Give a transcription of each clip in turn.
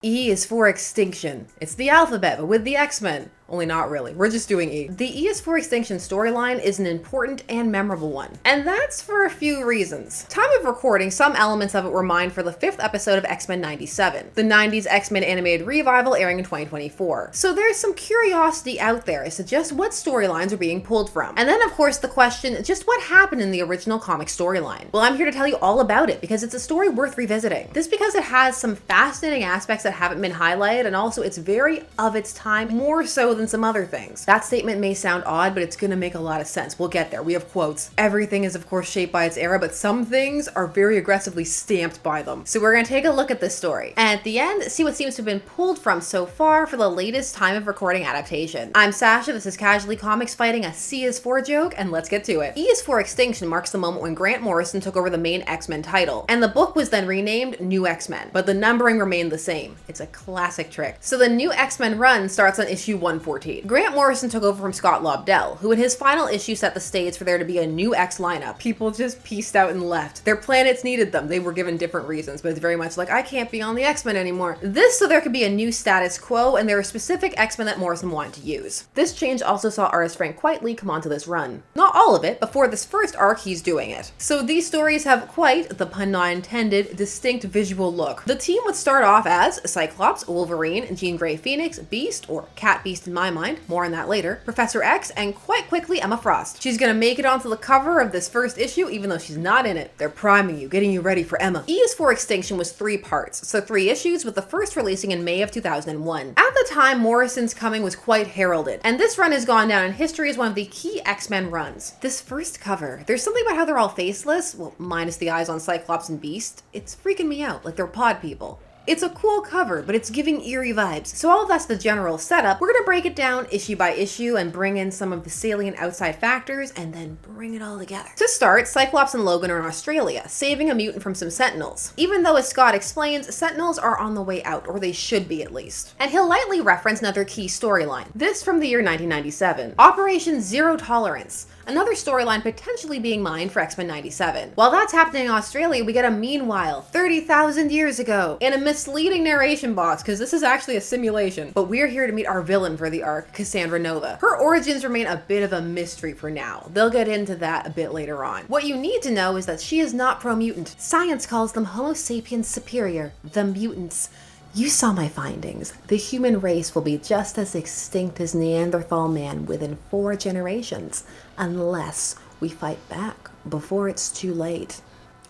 E is for Extinction. It's the alphabet, but with the X-Men. Only not really. We're just doing E. The E is for Extinction storyline is an important and memorable one. And that's for a few reasons. Time of recording, some elements of it were mined for the 5th episode of X-Men 97, the 90s X-Men animated revival airing in 2024. So there's some curiosity out there as to just what storylines are being pulled from. And then of course the question, just what happened in the original comic storyline? Well, I'm here to tell you all about it because it's a story worth revisiting. This because it has some fascinating aspects that haven't been highlighted, and also it's very of its time, more so than some other things. That statement may sound odd, but it's gonna make a lot of sense. We'll get there. We have quotes. Everything is of course shaped by its era, but some things are very aggressively stamped by them. So we're gonna take a look at this story, and at the end, see what seems to have been pulled from so far for the latest time of recording adaptation. I'm Sasha, this is Casually Comics fighting a C is for joke, and let's get to it. E is for Extinction marks the moment when Grant Morrison took over the main X-Men title, and the book was then renamed New X-Men, but the numbering remained the same. It's a classic trick. So the New X-Men run starts on issue 114. Grant Morrison took over from Scott Lobdell, who in his final issue set the stage for there to be a new X lineup. People just pieced out and left. Their planets needed them. They were given different reasons, but it's very much like, I can't be on the X-Men anymore. This so there could be a new status quo, and there were specific X-Men that Morrison wanted to use. This change also saw artist Frank Quitely come onto this run. Not all of it, but for this first arc, he's doing it. So these stories have quite, the pun not intended, distinct visual look. The team would start off as Cyclops, Wolverine, Jean Grey Phoenix, Beast, or Cat Beast in my mind, more on that later, Professor X, and quite quickly Emma Frost. She's gonna make it onto the cover of this first issue even though she's not in it. They're priming you, getting you ready for Emma. E is for Extinction was 3 parts, so 3 issues, with the first releasing in May of 2001. At the time, Morrison's coming was quite heralded, and this run has gone down in history as one of the key X-Men runs. This first cover, there's something about how they're all faceless, well, minus the eyes on Cyclops and Beast. It's freaking me out, like they're pod people. It's a cool cover, but it's giving eerie vibes. So all of that's the general setup. We're gonna break it down issue by issue and bring in some of the salient outside factors and then bring it all together. To start, Cyclops and Logan are in Australia, saving a mutant from some Sentinels. Even though, as Scott explains, Sentinels are on the way out, or they should be at least. And he'll lightly reference another key storyline. This from the year 1997, Operation Zero Tolerance. Another storyline potentially being mined for X-Men 97. While that's happening in Australia, we get a meanwhile 30,000 years ago in a misleading narration box, because this is actually a simulation. But we're here to meet our villain for the arc, Cassandra Nova. Her origins remain a bit of a mystery for now. They'll get into that a bit later on. What you need to know is that she is not pro-mutant. Science calls them Homo sapiens superior, the mutants. You saw my findings. The human race will be just as extinct as Neanderthal man within 4 generations, unless we fight back before it's too late.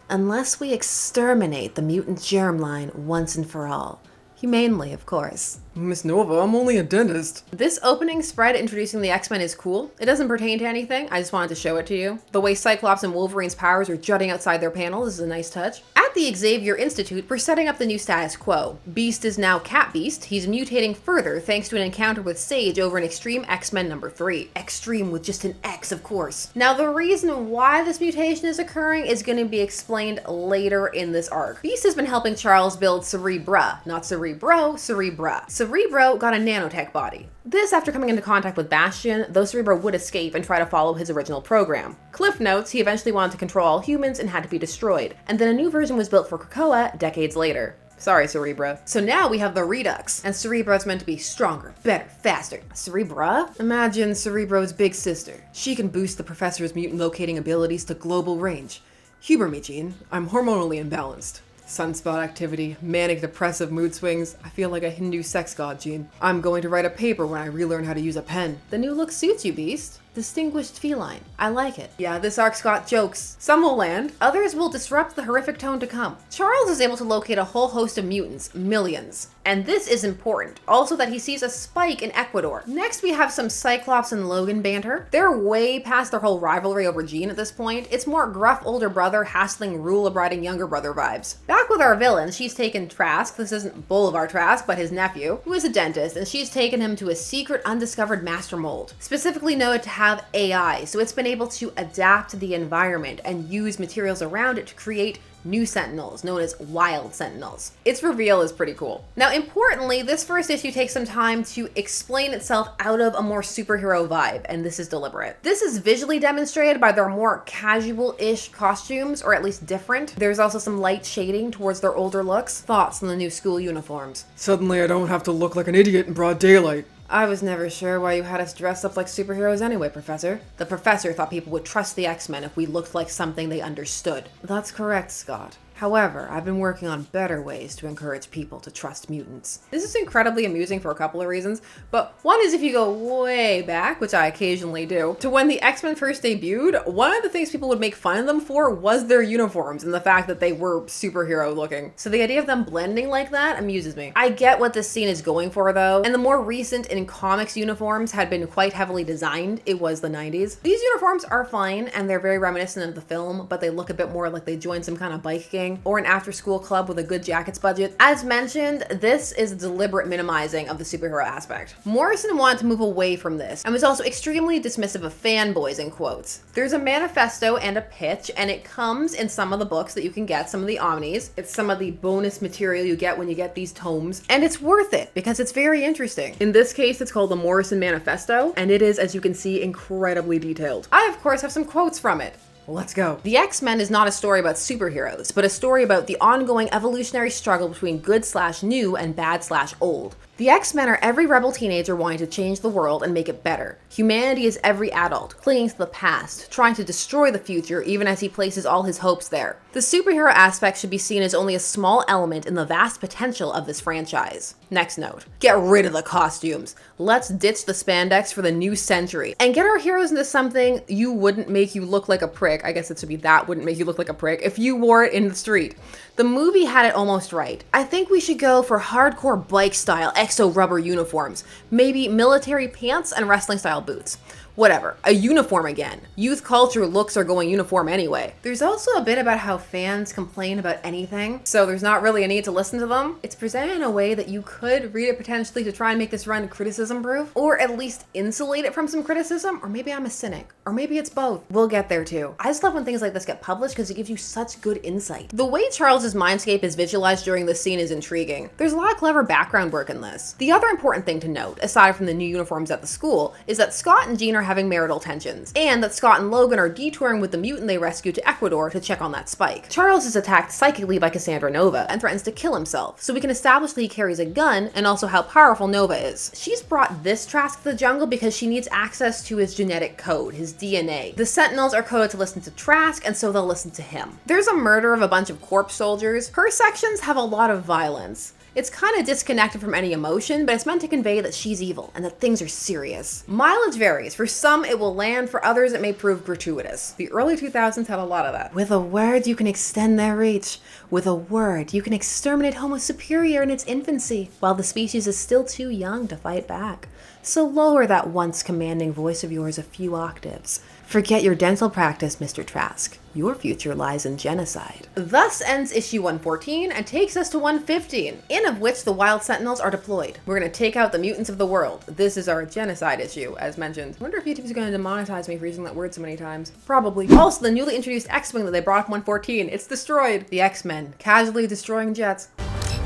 Unless we exterminate the mutant germline once and for all. Humanely, of course. Miss Nova, I'm only a dentist. This opening spread introducing the X-Men is cool. It doesn't pertain to anything, I just wanted to show it to you. The way Cyclops and Wolverine's powers are jutting outside their panels is a nice touch. At the Xavier Institute, we're setting up the new status quo. Beast is now Cat Beast. He's mutating further thanks to an encounter with Sage over in Extreme X-Men number 3. Extreme with just an X, of course. Now, the reason why this mutation is occurring is going to be explained later in this arc. Beast has been helping Charles build Cerebra, not Cerebro, Cerebra. Cerebro got a nanotech body. This after coming into contact with Bastion, though Cerebro would escape and try to follow his original program. Cliff notes, he eventually wanted to control all humans and had to be destroyed, and then a new version was built for Krakoa decades later. Sorry, Cerebro. So now we have the Redux, and Cerebro's meant to be stronger, better, faster. Cerebra? Imagine Cerebro's big sister. She can boost the Professor's mutant locating abilities to global range. Humor me, Jean. I'm hormonally imbalanced. Sunspot activity, manic depressive mood swings. I feel like a Hindu sex god, Jean. I'm going to write a paper when I relearn how to use a pen. The new look suits you, Beast. Distinguished feline. I like it. Yeah, this arc's got jokes. Some will land, others will disrupt the horrific tone to come. Charles is able to locate a whole host of mutants, millions. And this is important. Also that he sees a spike in Ecuador. Next we have some Cyclops and Logan banter. They're way past their whole rivalry over Jean at this point. It's more gruff older brother hassling rule-abiding younger brother vibes. Back with our villain, she's taken Trask, this isn't Bolivar Trask, but his nephew, who is a dentist, and she's taken him to a secret undiscovered master mold. Specifically known to have AI, so it's been able to adapt to the environment and use materials around it to create new Sentinels, known as Wild Sentinels. Its reveal is pretty cool. Now, importantly, this first issue takes some time to explain itself out of a more superhero vibe, and this is deliberate. This is visually demonstrated by their more casual-ish costumes, or at least different. There's also some light shading towards their older looks. Thoughts on the new school uniforms? Suddenly I don't have to look like an idiot in broad daylight. I was never sure why you had us dress up like superheroes anyway, Professor. The Professor thought people would trust the X-Men if we looked like something they understood. That's correct, Scott. However, I've been working on better ways to encourage people to trust mutants. This is incredibly amusing for a couple of reasons, but one is if you go way back, which I occasionally do, to when the X-Men first debuted, one of the things people would make fun of them for was their uniforms and the fact that they were superhero looking. So the idea of them blending like that amuses me. I get what this scene is going for though, and the more recent in comics uniforms had been quite heavily designed. It was the 90s. These uniforms are fine and they're very reminiscent of the film, but they look a bit more like they joined some kind of bike gang or an after-school club with a good jackets budget. As mentioned, this is deliberate minimizing of the superhero aspect. Morrison wanted to move away from this and was also extremely dismissive of fanboys in quotes. There's a manifesto and a pitch, and it comes in some of the books that you can get, some of the omnis. It's some of the bonus material you get when you get these tomes, and it's worth it because it's very interesting. In this case, it's called the Morrison Manifesto, and it is, as you can see, incredibly detailed. I, of course, have some quotes from it. Let's go. The X-Men is not a story about superheroes, but a story about the ongoing evolutionary struggle between good/new and bad/old. The X-Men are every rebel teenager wanting to change the world and make it better. Humanity is every adult, clinging to the past, trying to destroy the future even as he places all his hopes there. The superhero aspect should be seen as only a small element in the vast potential of this franchise. Next note. Get rid of the costumes. Let's ditch the spandex for the new century and get our heroes into something you wouldn't make you look like a prick. I guess it should be that wouldn't make you look like a prick if you wore it in the street. The movie had it almost right. I think we should go for hardcore bike style exo rubber uniforms, maybe military pants and wrestling style boots. Whatever, a uniform again. Youth culture looks are going uniform anyway. There's also a bit about how fans complain about anything, so there's not really a need to listen to them. It's presented in a way that you could read it potentially to try and make this run criticism proof, or at least insulate it from some criticism, or maybe I'm a cynic, or maybe it's both. We'll get there too. I just love when things like this get published because it gives you such good insight. The way Charles's mindscape is visualized during this scene is intriguing. There's a lot of clever background work in this. The other important thing to note, aside from the new uniforms at the school, is that Scott and Jean are having marital tensions, and that Scott and Logan are detouring with the mutant they rescued to Ecuador to check on that spike. Charles is attacked psychically by Cassandra Nova and threatens to kill himself, so we can establish that he carries a gun and also how powerful Nova is. She's brought this Trask to the jungle because she needs access to his genetic code, his DNA. The Sentinels are coded to listen to Trask, and so they'll listen to him. There's a murder of a bunch of corpse soldiers. Her sections have a lot of violence. It's kind of disconnected from any emotion, but it's meant to convey that she's evil and that things are serious. Mileage varies. For some, it will land. For others, it may prove gratuitous. The early 2000s had a lot of that. With a word, you can extend their reach. With a word, you can exterminate Homo superior in its infancy, while the species is still too young to fight back. So lower that once commanding voice of yours a few octaves. Forget your dental practice, Mr. Trask. Your future lies in genocide. Thus ends issue 114 and takes us to 115, in of which the Wild Sentinels are deployed. We're going to take out the mutants of the world. This is our genocide issue, as mentioned. I wonder if YouTube's going to demonetize me for using that word so many times. Probably. Also, the newly introduced X-Wing that they brought up in 114. It's destroyed. The X-Men, casually destroying jets.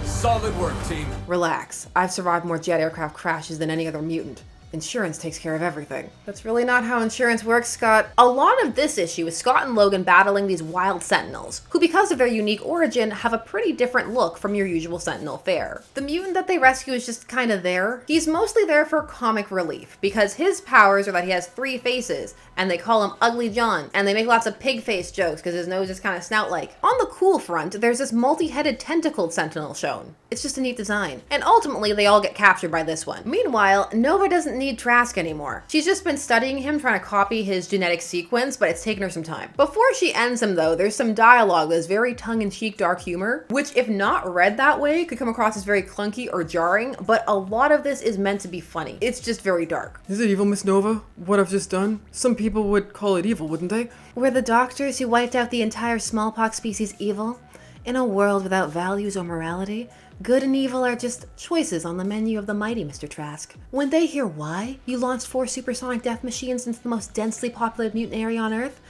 Solid work, team. Relax. I've survived more jet aircraft crashes than any other mutant. Insurance takes care of everything. That's really not how insurance works, Scott. A lot of this issue is Scott and Logan battling these wild Sentinels, who because of their unique origin have a pretty different look from your usual Sentinel fare. The mutant that they rescue is just kind of there. He's mostly there for comic relief, because his powers are that he has 3 faces, and they call him Ugly John, and they make lots of pig face jokes because his nose is kind of snout-like. On the cool front, there's this multi-headed tentacled Sentinel shown. It's just a neat design. And ultimately, they all get captured by this one. Meanwhile, Nova doesn't need Trask anymore. She's just been studying him, trying to copy his genetic sequence, but it's taken her some time. Before she ends him though, there's some dialogue that's very tongue-in-cheek dark humor, which if not read that way, could come across as very clunky or jarring, but a lot of this is meant to be funny. It's just very dark. Is it evil, Miss Nova? What I've just done? Some people would call it evil, wouldn't they? Were the doctors who wiped out the entire smallpox species evil? In a world without values or morality, Good and evil are just choices on the menu of the mighty, Mr. Trask. When they hear why you launched 4 supersonic death machines into the most densely populated mutant area on Earth,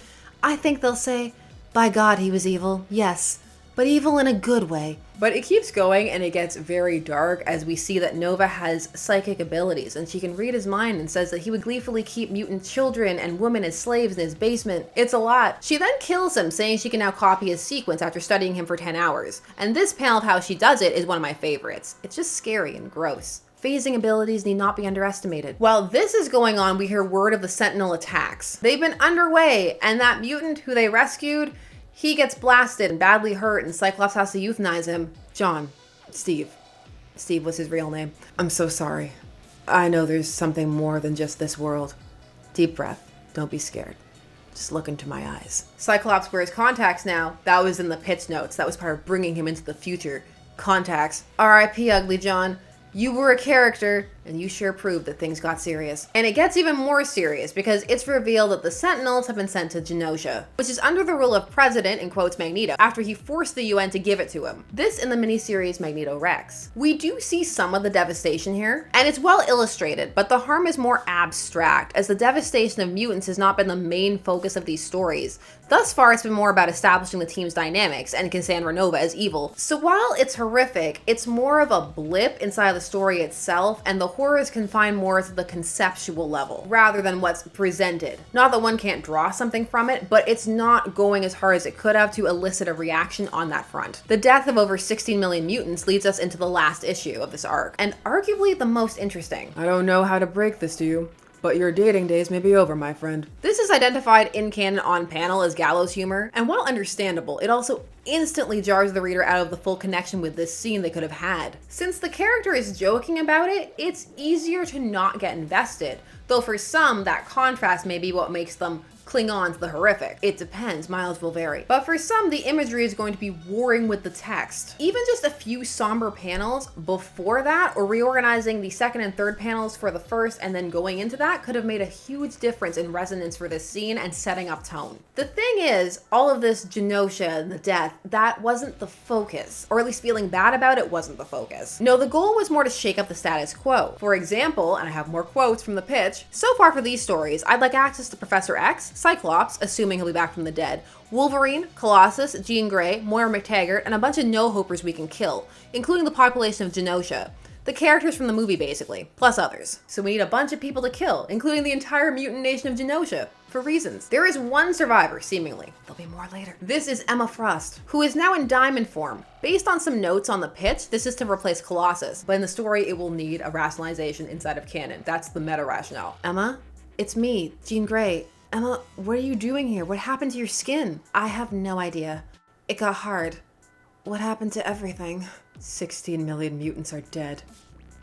I think they'll say, by God, he was evil, yes, but evil in a good way. But it keeps going and it gets very dark as we see that Nova has psychic abilities and she can read his mind and says that he would gleefully keep mutant children and women as slaves in his basement. It's a lot. She then kills him, saying she can now copy his sequence after studying him for 10 hours. And this panel of how she does it is one of my favorites. It's just scary and gross. Phasing abilities need not be underestimated. While this is going on, we hear word of the Sentinel attacks. They've been underway, and that mutant who they rescued, he gets blasted and badly hurt, and Cyclops has to euthanize him. Steve was his real name. I'm so sorry. I know there's something more than just this world. Deep breath. Don't be scared. Just look into my eyes. Cyclops wears contacts now. That was in the pitch notes. That was part of bringing him into the future. Contacts. R.I.P. Ugly John. You were a character, and you sure proved that things got serious. And it gets even more serious because it's revealed that the Sentinels have been sent to Genosha, which is under the rule of President, in quotes, Magneto, after he forced the UN to give it to him. This in the miniseries Magneto Rex. We do see some of the devastation here, and it's well illustrated, but the harm is more abstract, as the devastation of mutants has not been the main focus of these stories. Thus far, it's been more about establishing the team's dynamics and Cassandra Nova as evil. So while it's horrific, it's more of a blip inside the story itself, and the horror is confined more to the conceptual level rather than what's presented. Not that one can't draw something from it, but it's not going as hard as it could have to elicit a reaction on that front. The death of over 16 million mutants leads us into the last issue of this arc, and arguably the most interesting. I don't know how to break this to you, but your dating days may be over, my friend. This is identified in canon on panel as gallows humor, and while understandable, it also instantly jars the reader out of the full connection with this scene they could have had. Since the character is joking about it, it's easier to not get invested, though for some, that contrast may be what makes them cling on to the horrific. It depends, miles will vary. But for some, the imagery is going to be warring with the text. Even just a few somber panels before that, or reorganizing the second and third panels for the first and then going into that, could have made a huge difference in resonance for this scene and setting up tone. The thing is, all of this Genosha and the death, that wasn't the focus, or at least feeling bad about it wasn't the focus. No, the goal was more to shake up the status quo. For example, and I have more quotes from the pitch, so far for these stories, I'd like access to Professor X, Cyclops, assuming he'll be back from the dead, Wolverine, Colossus, Jean Grey, Moira McTaggart, and a bunch of no-hopers we can kill, including the population of Genosha. The characters from the movie, basically, plus others. So we need a bunch of people to kill, including the entire mutant nation of Genosha, for reasons. There is one survivor, seemingly. There'll be more later. This is Emma Frost, who is now in diamond form. Based on some notes on the pitch, this is to replace Colossus, but in the story, it will need a rationalization inside of canon. That's the meta rationale. Emma, it's me, Jean Grey. Emma, what are you doing here? What happened to your skin? I have no idea. It got hard. What happened to everything? 16 million mutants are dead.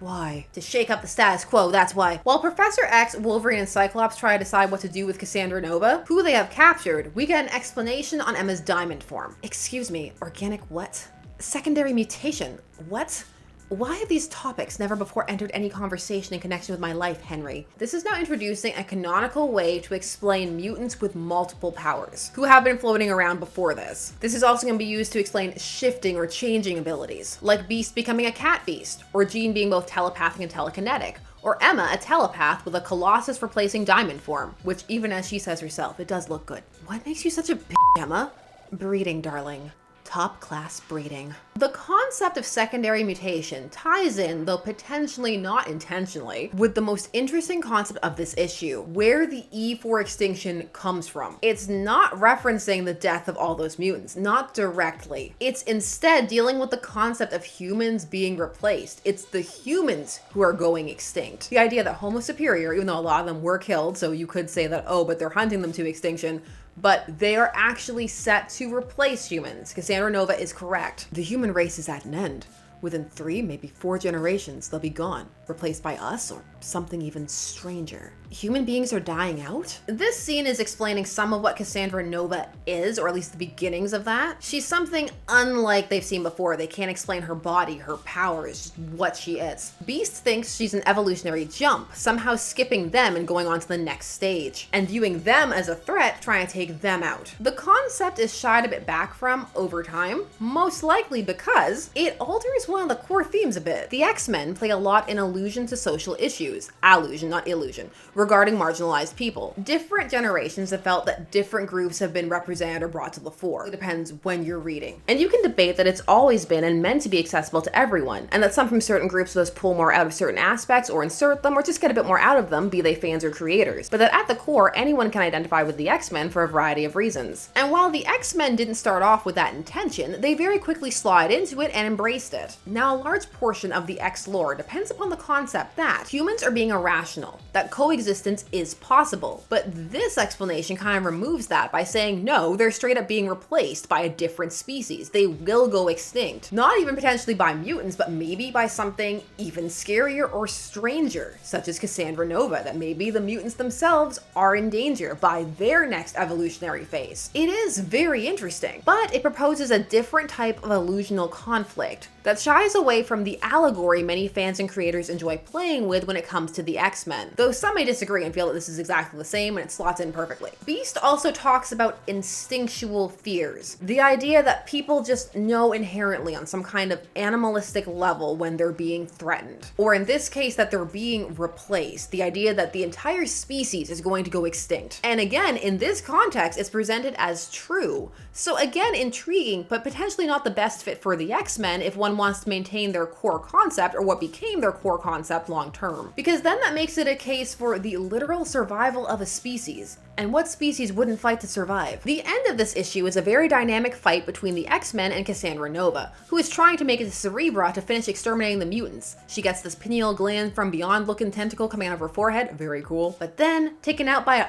Why? To shake up the status quo, that's why. While Professor X, Wolverine, and Cyclops try to decide what to do with Cassandra Nova, who they have captured, we get an explanation on Emma's diamond form. Excuse me, organic what? Secondary mutation. What? Why have these topics never before entered any conversation in connection with my life, Henry? This is now introducing a canonical way to explain mutants with multiple powers, who have been floating around before this. This is also going to be used to explain shifting or changing abilities, like Beast becoming a cat beast, or Jean being both telepathic and telekinetic, or Emma a telepath with a Colossus replacing diamond form, which even as she says herself, it does look good. What makes you such a bitch, Emma? Breeding, darling. Top class breeding. The concept of secondary mutation ties in, though potentially not intentionally, with the most interesting concept of this issue, where the E for Extinction comes from. It's not referencing the death of all those mutants, not directly. It's instead dealing with the concept of humans being replaced. It's the humans who are going extinct. The idea that Homo superior, even though a lot of them were killed, so you could say that, oh, but they're hunting them to extinction, but they are actually set to replace humans. Cassandra Nova is correct. The human race is at an end. Within 3, maybe 4 generations, they'll be gone, replaced by us or something even stranger. Human beings are dying out? This scene is explaining some of what Cassandra Nova is, or at least the beginnings of that. She's something unlike they've seen before. They can't explain her body, her powers, just what she is. Beast thinks she's an evolutionary jump, somehow skipping them and going on to the next stage, and viewing them as a threat, trying to take them out. The concept is shied a bit back from over time, most likely because it alters one of the core themes a bit. The X-Men play a lot in allusion to social issues, allusion, not illusion, regarding marginalized people. Different generations have felt that different groups have been represented or brought to the fore. It depends when you're reading. And you can debate that it's always been and meant to be accessible to everyone, and that some from certain groups will just pull more out of certain aspects or insert them or just get a bit more out of them, be they fans or creators. But that at the core, anyone can identify with the X-Men for a variety of reasons. And while the X-Men didn't start off with that intention, they very quickly slid into it and embraced it. Now, a large portion of the X lore depends upon the concept that humans are being irrational, that coexistence is possible. But this explanation kind of removes that by saying no, they're straight up being replaced by a different species. They will go extinct. Not even potentially by mutants, but maybe by something even scarier or stranger, such as Cassandra Nova, that maybe the mutants themselves are in danger by their next evolutionary phase. It is very interesting, but it proposes a different type of illusional conflict that shies away from the allegory many fans and creators enjoy playing with when it comes to the X-Men, though some may disagree and feel that this is exactly the same and it slots in perfectly. Beast also talks about instinctual fears, the idea that people just know inherently on some kind of animalistic level when they're being threatened, or in this case that they're being replaced, the idea that the entire species is going to go extinct. And again, in this context, it's presented as true. So again, intriguing, but potentially not the best fit for the X-Men if one wants to maintain their core concept or what became their core concept long term. Because then that makes it a case for the literal survival of a species. And what species wouldn't fight to survive? The end of this issue is a very dynamic fight between the X-Men and Cassandra Nova, who is trying to make it to Cerebra to finish exterminating the mutants. She gets this pineal gland from beyond looking tentacle coming out of her forehead, very cool. But then, taken out by a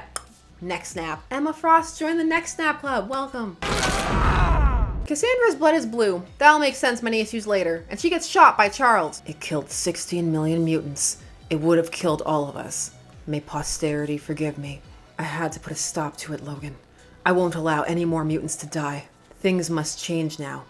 neck snap. Emma Frost joined the Neck Snap Club, welcome. Cassandra's blood is blue. That'll make sense many issues later, and she gets shot by Charles. It killed 16 million mutants. It would have killed all of us. May posterity forgive me. I had to put a stop to it, Logan. I won't allow any more mutants to die. Things must change now.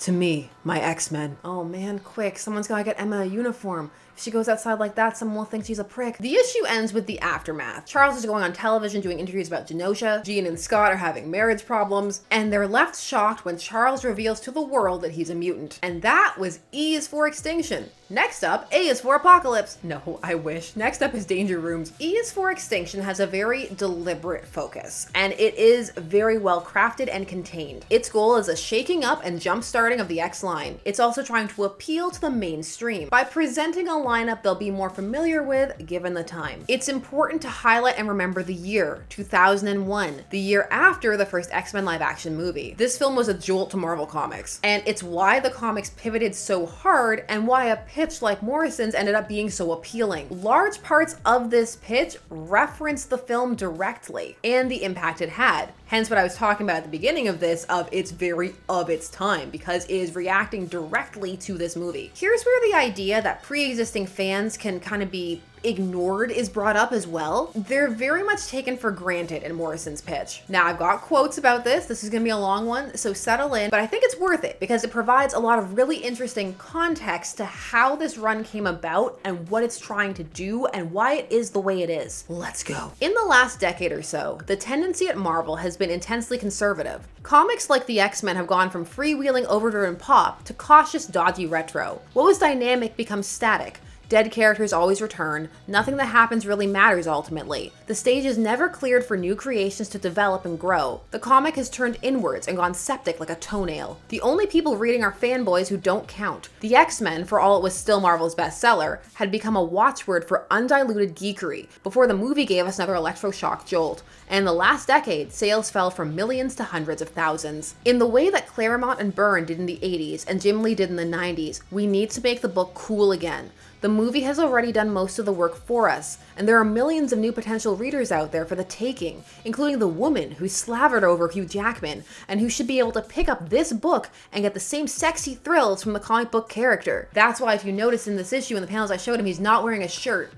To me, my X-Men. Oh man, quick, someone's gotta get Emma a uniform. If she goes outside like that, someone will think she's a prick. The issue ends with the aftermath. Charles is going on television doing interviews about Genosha. Jean and Scott are having marriage problems, and they're left shocked when Charles reveals to the world that he's a mutant. And that was E is for Extinction. Next up, A is for Apocalypse. No, I wish. Next up is Danger Rooms. E is for Extinction has a very deliberate focus, and it is very well crafted and contained. Its goal is a shaking up and jump starting of the X line. It's also trying to appeal to the mainstream by presenting a lineup they'll be more familiar with given the time. It's important to highlight and remember the year, 2001, the year after the first X-Men live action movie. This film was a jolt to Marvel Comics, and it's why the comics pivoted so hard and why a pitch like Morrison's ended up being so appealing. Large parts of this pitch reference the film directly and the impact it had. Hence what I was talking about at the beginning of this, of it's very of its time, because it is reacting directly to this movie. Here's where the idea that pre-existing fans can kind of be ignored is brought up as well. They're very much taken for granted in Morrison's pitch. Now, I've got quotes about this. This is gonna be a long one, so settle in, but I think it's worth it because it provides a lot of really interesting context to how this run came about and what it's trying to do and why it is the way it is. Let's go. In the last decade or so, the tendency at Marvel has been intensely conservative. Comics like the X-Men have gone from freewheeling overdriven pop to cautious, dodgy retro. What was dynamic becomes static. Dead characters always return. Nothing that happens really matters ultimately. The stage is never cleared for new creations to develop and grow. The comic has turned inwards and gone septic like a toenail. The only people reading are fanboys who don't count. The X-Men, for all it was still Marvel's bestseller, had become a watchword for undiluted geekery before the movie gave us another electroshock jolt. And in the last decade, sales fell from millions to hundreds of thousands. In the way that Claremont and Byrne did in the 80s and Jim Lee did in the 90s, we need to make the book cool again. The movie has already done most of the work for us, and there are millions of new potential readers out there for the taking, including the woman who slavered over Hugh Jackman, and who should be able to pick up this book and get the same sexy thrills from the comic book character. That's why if you notice in this issue in the panels I showed him, he's not wearing a shirt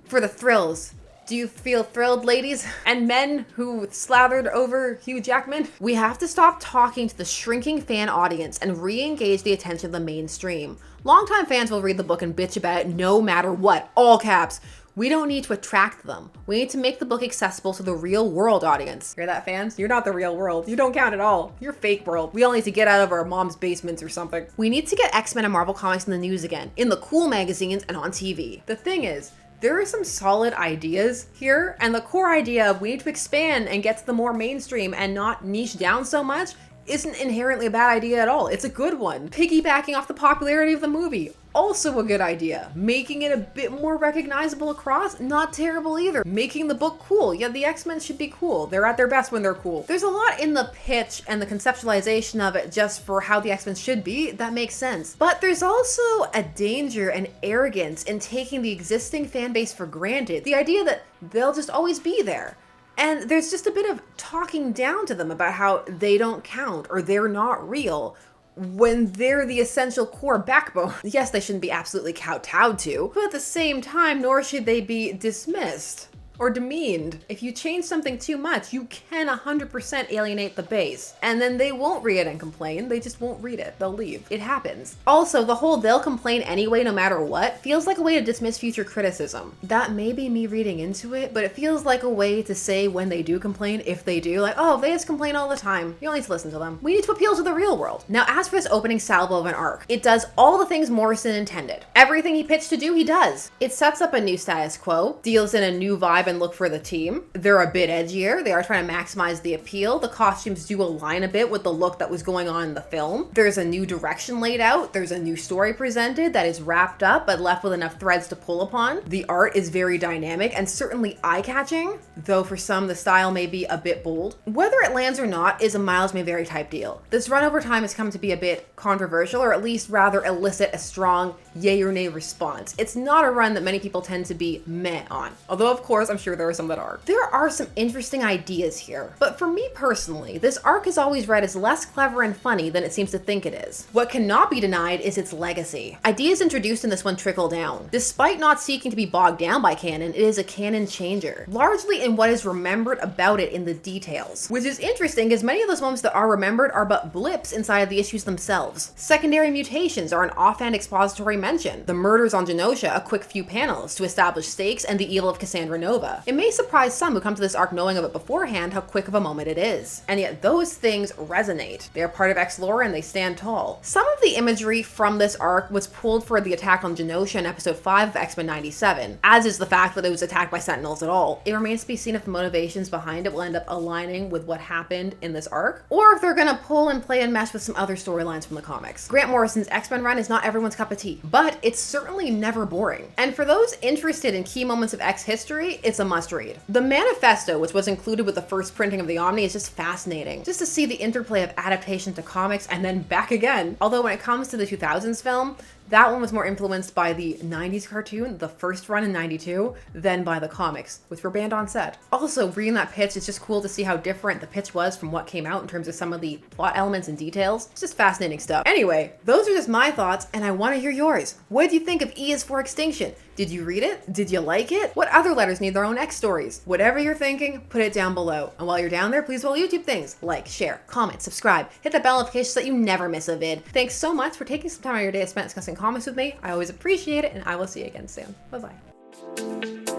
for the thrills. Do you feel thrilled, ladies? And men who slathered over Hugh Jackman? We have to stop talking to the shrinking fan audience and re-engage the attention of the mainstream. Longtime fans will read the book and bitch about it no matter what, all caps. We don't need to attract them. We need to make the book accessible to the real world audience. Hear that, fans? You're not the real world. You don't count at all. You're fake world. We all need to get out of our mom's basements or something. We need to get X-Men and Marvel Comics in the news again, in the cool magazines and on TV. The thing is, there are some solid ideas here, and the core idea of we need to expand and get to the more mainstream and not niche down so much isn't inherently a bad idea at all. It's a good one. Piggybacking off the popularity of the movie, also a good idea. Making it a bit more recognizable across, not terrible either. Making the book cool. Yeah, the X-Men should be cool. They're at their best when they're cool. There's a lot in the pitch and the conceptualization of it just for how the X-Men should be. That makes sense. But there's also a danger and arrogance in taking the existing fan base for granted. The idea that they'll just always be there. And there's just a bit of talking down to them about how they don't count or they're not real when they're the essential core backbone. Yes, they shouldn't be absolutely kowtowed to, but at the same time, nor should they be dismissed or demeaned. If you change something too much, you can 100% alienate the base. And then they won't read it and complain, they just won't read it. They'll leave. It happens. Also, the whole they'll complain anyway no matter what feels like a way to dismiss future criticism. That may be me reading into it, but it feels like a way to say when they do complain, if they do, like, oh, they just complain all the time. You don't need to listen to them. We need to appeal to the real world. Now, as for this opening salvo of an arc, it does all the things Morrison intended. Everything he pitched to do, he does. It sets up a new status quo, deals in a new vibe and look for the team. They're a bit edgier. They are trying to maximize the appeal. The costumes do align a bit with the look that was going on in the film. There's a new direction laid out. There's a new story presented that is wrapped up but left with enough threads to pull upon. The art is very dynamic and certainly eye-catching, though for some the style may be a bit bold. Whether it lands or not is a miles may vary type deal. This run over time has come to be a bit controversial, or at least rather elicit a strong yay or nay response. It's not a run that many people tend to be meh on. Although of course I'm sure there are some that are. There are some interesting ideas here, but for me personally, this arc is always read as less clever and funny than it seems to think it is. What cannot be denied is its legacy. Ideas introduced in this one trickle down. Despite not seeking to be bogged down by canon, it is a canon changer, largely in what is remembered about it in the details. Which is interesting as many of those moments that are remembered are but blips inside of the issues themselves. Secondary mutations are an offhand expository mention. The murders on Genosha, a quick few panels to establish stakes and the evil of Cassandra Nova. It may surprise some who come to this arc knowing of it beforehand how quick of a moment it is. And yet those things resonate. They are part of X lore and they stand tall. Some of the imagery from this arc was pulled for the attack on Genosha in episode 5 of X-Men 97, as is the fact that it was attacked by Sentinels at all. It remains to be seen if the motivations behind it will end up aligning with what happened in this arc, or if they're gonna pull and play and mesh with some other storylines from the comics. Grant Morrison's X-Men run is not everyone's cup of tea, but it's certainly never boring. And for those interested in key moments of X history, it's a must read. The manifesto, which was included with the first printing of the Omni, is just fascinating. Just to see the interplay of adaptation to comics and then back again. Although when it comes to the 2000s film, that one was more influenced by the 90s cartoon, the first run in 92, than by the comics, which were banned on set. Also, reading that pitch, it's just cool to see how different the pitch was from what came out in terms of some of the plot elements and details. It's just fascinating stuff. Anyway, those are just my thoughts, and I want to hear yours. What did you think of E is for Extinction? Did you read it? Did you like it? What other letters need their own X stories? Whatever you're thinking, put it down below. And while you're down there, please do all YouTube things. Like, share, comment, subscribe, hit that bell notification so that you never miss a vid. Thanks so much for taking some time out of your day spent discussing comics with me. I always appreciate it, and I will see you again soon. Bye-bye.